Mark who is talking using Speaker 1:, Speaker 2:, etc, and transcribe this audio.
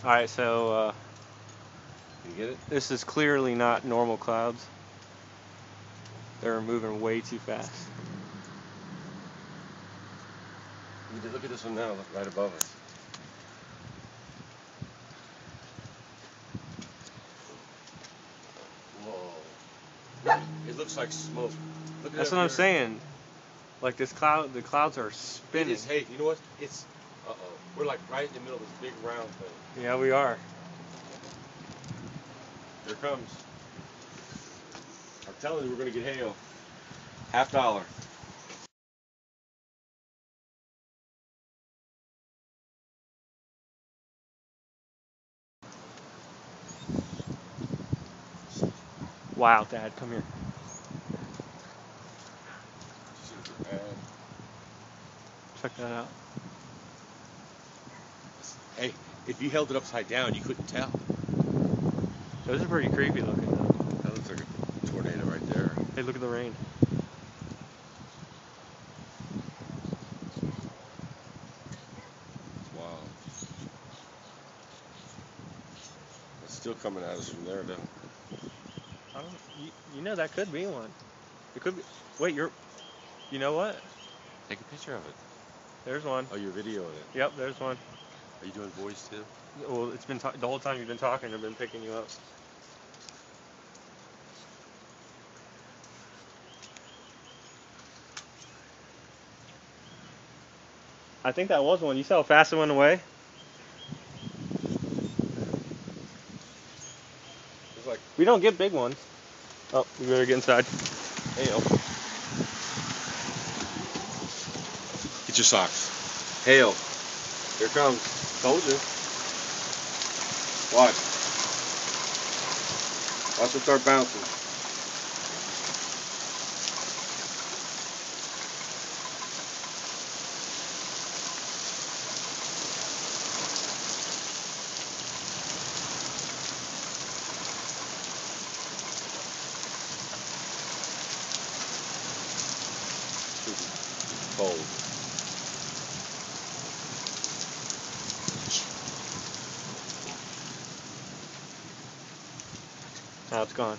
Speaker 1: Alright, so
Speaker 2: You get it?
Speaker 1: this is clearly not normal clouds. They're moving way too fast.
Speaker 2: Look at this one now, right above us. Whoa. It looks like smoke. Look at
Speaker 1: That's what I'm saying. Like the clouds are spinning.
Speaker 2: Hey, you know what? It's, we're like right in the middle of this big round thing.
Speaker 1: Yeah, we are.
Speaker 2: Here it comes. I'm telling you, we're going to get hail. $50.
Speaker 1: Wow, Dad, come here.
Speaker 2: Super bad.
Speaker 1: Check that out.
Speaker 2: Hey, if you held it upside down, you couldn't tell.
Speaker 1: Those are pretty creepy looking though.
Speaker 2: That looks like a tornado right there.
Speaker 1: Hey, look at the rain.
Speaker 2: Wow. It's still coming at us from there, though.
Speaker 1: I don't, you know that could be one. It could be. Wait, you know what?
Speaker 2: Take a picture of it.
Speaker 1: There's one.
Speaker 2: Oh, you're videoing it.
Speaker 1: Yep, there's one.
Speaker 2: Are you doing voice too?
Speaker 1: Well, it's been the whole time you've been talking, I've been picking you up. I think that was one. You saw how fast it went away?
Speaker 2: It's like
Speaker 1: We don't get big ones. Oh, we better get inside.
Speaker 2: hail. Get your socks. Hail. Here it comes. Told you. Watch. Watch it start bouncing. Cold.
Speaker 1: Now it's gone.